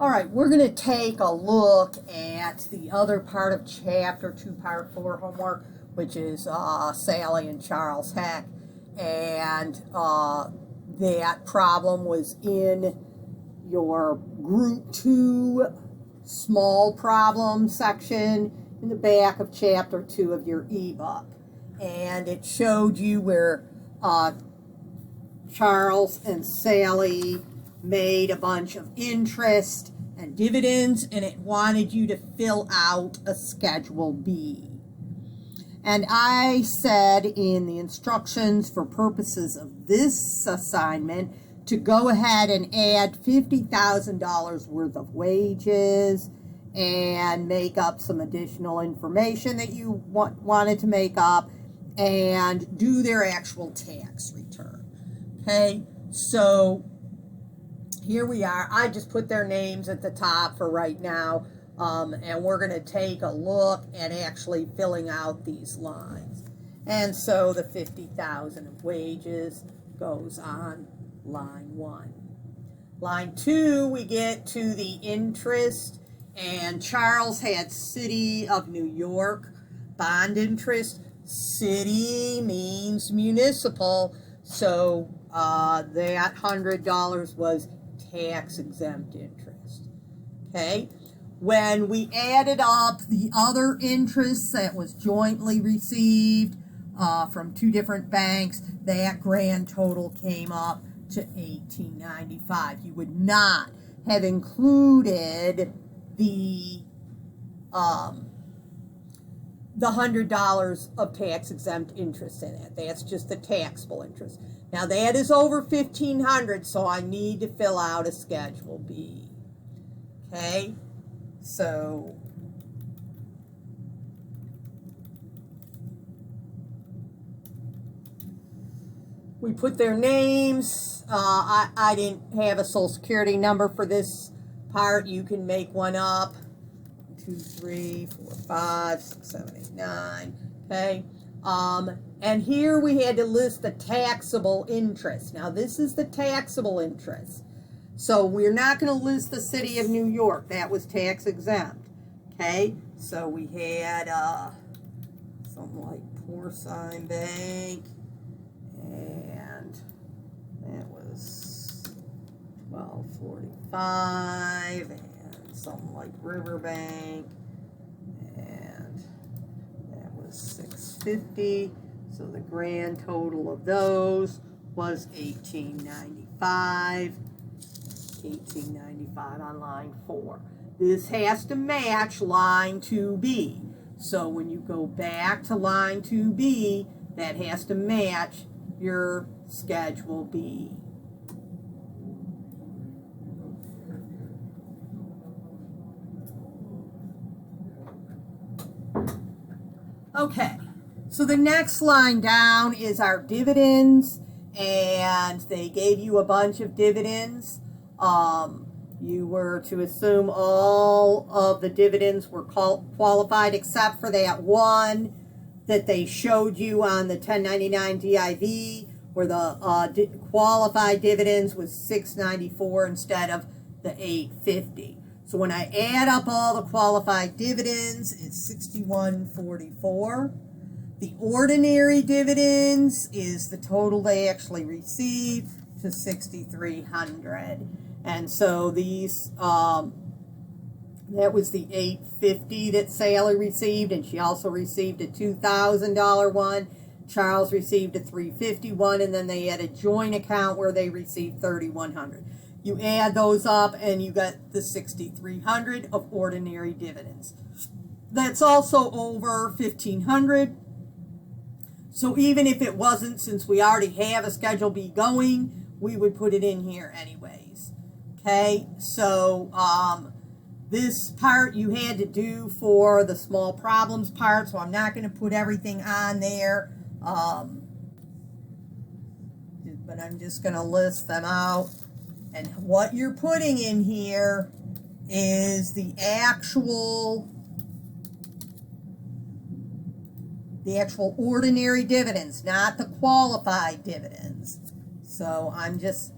All right, we're going to take a look at the other part of Chapter 2, Part 4 homework, which is Salley and Charles Heck. And that problem was in your Group 2 small problem section in the back of Chapter 2 of your ebook. And it showed you where Charles and Salley made a bunch of interest and dividends, and it wanted you to fill out a Schedule B. And I said in the instructions for purposes of this assignment to go ahead and add $50,000 worth of wages and make up some additional information that you wanted to make up and do their actual tax return. Okay, so here we are. I just put their names at the top for right now, and we're going to take a look at actually filling out these lines. And so the $50,000 of wages goes on line 1. Line 2, we get to the interest, and Charles had City of New York bond interest. City means municipal, so that $100 was tax-exempt interest. Okay, when we added up the other interests that was jointly received from two different banks, that grand total came up to $18.95. You would not have included the $100 of tax-exempt interest in it. That's just the taxable interest. Now that is over $1,500, so I need to fill out a Schedule B. Okay, so we put their names. I didn't have a Social Security number for this part. You can make one up. 2, 3, 4, 5, 6, 7, 8, 9. Okay. And here we had to list the taxable interest. Now this is the taxable interest. So we're not going to list the City of New York. That was tax exempt. Okay. So we had something like Porcine Bank, and that was $12.45, and something like Riverbank, and that was $6.50. So the grand total of those was $18.95. $18.95 on line 4. This has to match line 2B. So when you go back to line 2B, that has to match your Schedule B. Okay, so the next line down is our dividends, and they gave you a bunch of dividends. You were to assume all of the dividends were qualified except for that one that they showed you on the 1099 DIV, where the qualified dividends was $6.94 instead of the $8.50. So when I add up all the qualified dividends, it's $61.44. The ordinary dividends is the total they actually received to $6,300. And so these, that was the $850 that Salley received, and she also received a $2,000 one. Charles received a $351, and then they had a joint account where they received $3,100. You add those up, and you get the $6,300 of ordinary dividends. That's also over $1,500. So even if it wasn't, since we already have a Schedule B going, we would put it in here anyways. Okay, so this part you had to do for the small problems part, so I'm not going to put everything on there, but I'm just going to list them out. And what you're putting in here is the actual ordinary dividends, not the qualified dividends. So I'm just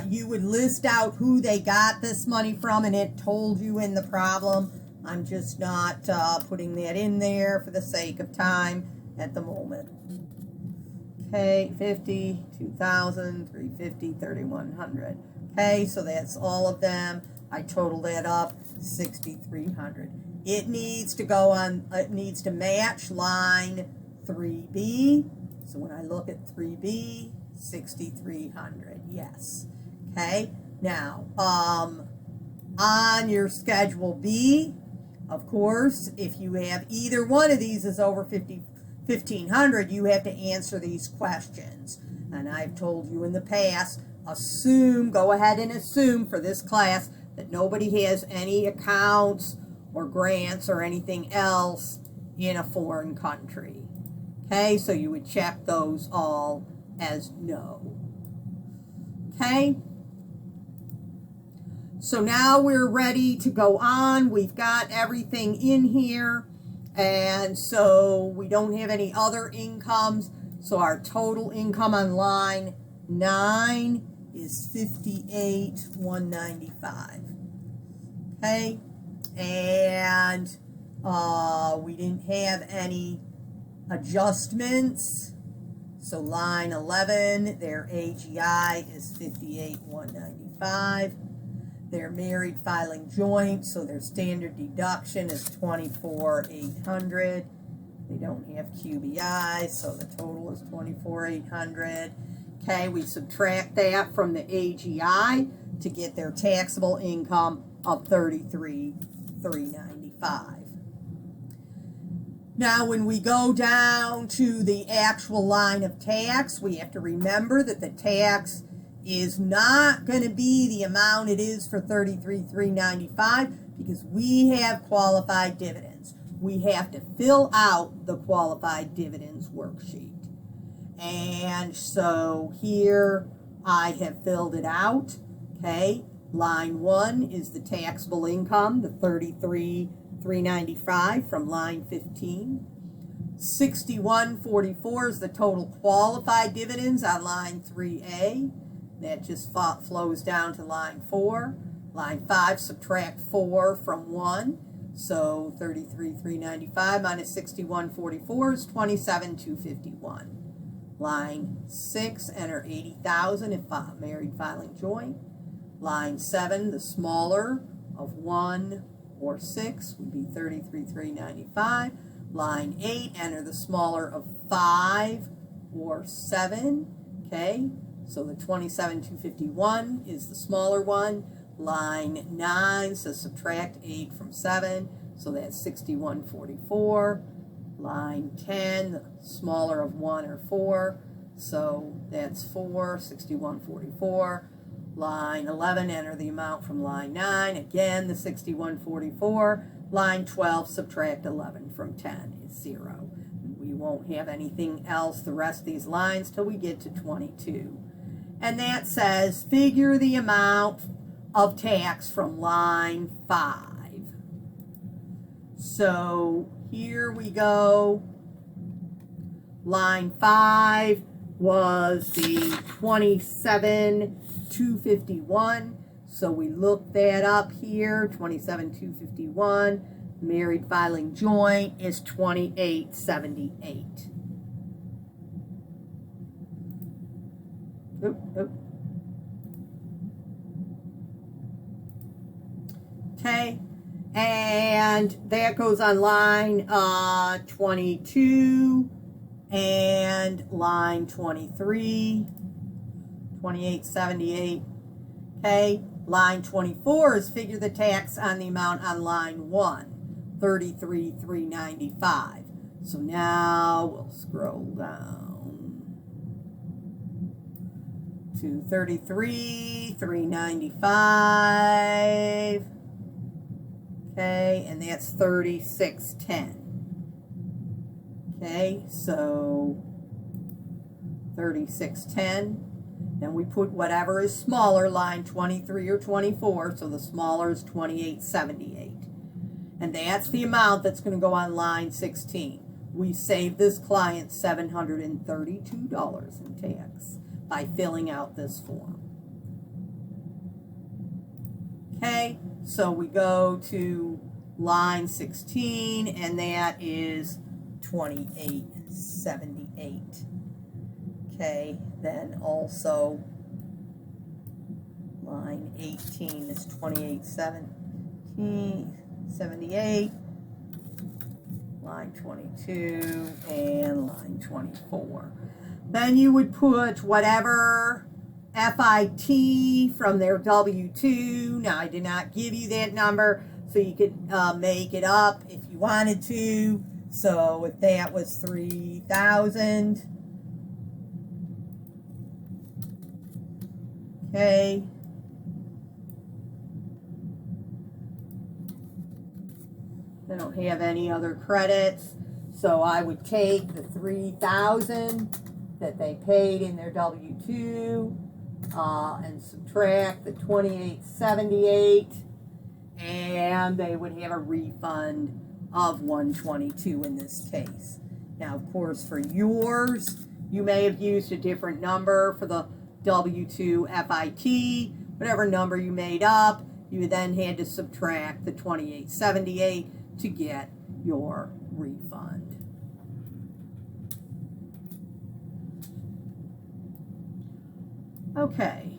You would list out who they got this money from, and it told you in the problem. I'm just not putting that in there for the sake of time at the moment. Okay, 50, 2,000, 350, 3,100. Okay, so that's all of them. I total that up, 6,300. It needs to go on, it needs to match line 3B. So when I look at 3B, 6,300, yes. Okay, now, on your Schedule B, of course, if you have either one of these is over 1,500, you have to answer these questions. And I've told you in the past, go ahead and assume for this class that nobody has any accounts or grants or anything else in a foreign country. Okay, so you would check those all as no. Okay, so now we're ready to go on. We've got everything in here, and so we don't have any other incomes. So our total income on line 9 is 58,195. Okay, and we didn't have any adjustments. So line 11, their AGI is 58,195. They're married filing joint, so their standard deduction is 24,800. They don't have QBI, so the total is 24,800. Okay, we subtract that from the AGI to get their taxable income of 33,395. Now, when we go down to the actual line of tax, we have to remember that the tax is not going to be the amount it is for 33,395 because we have qualified dividends. We have to fill out the qualified dividends worksheet. And so here I have filled it out. Okay, line 1 is the taxable income, the 33,395 from line 15. 6144 is the total qualified dividends on line 3A. That just flows down to line 4. Line 5, subtract 4 from 1. So 33,395 minus 6144 is 27,251. Line 6, enter 80,000 if married filing joint. Line 7, the smaller of 1 or 6 would be 33,395. Line 8, enter the smaller of 5 or 7. Okay, so the 27,251 is the smaller one. Line 9 says subtract 8 from 7, so that's 6144. Line 10, the smaller of 1 or 4, so that's 4, 6144. Line 11, enter the amount from line 9, again the 6144. Line 12, subtract 11 from 10 is 0. We won't have anything else the rest of these lines till we get to 22. And that says figure the amount of tax from line 5. So here we go. Line 5 was the 27,251. So we looked that up here. 27,251. Married filing joint is 2878. Okay, and that goes on line 22 and line 23, 2878. Okay, line 24 is figure the tax on the amount on line 1, 33,395. So now we'll scroll down to 33,395. Okay, and that's 3610. Okay, so 3610. Then we put whatever is smaller, line 23 or 24, so the smaller is 2878. And that's the amount that's going to go on line 16. We saved this client $732 in tax by filling out this form. Okay, so we go to line 16, and that is 2878. Okay, then also line 18 is 2878, line 22, and line 24. Then you would put whatever FIT from their W-2. Now, I did not give you that number, so you could make it up if you wanted to. So if that was 3,000, okay. They don't have any other credits, so I would take the 3,000 that they paid in their W-2 and subtract the 2878, and they would have a refund of 122 in this case. Now, of course, for yours, you may have used a different number for the W-2 FIT. Whatever number you made up, you then had to subtract the 2878 to get your refund. Okay,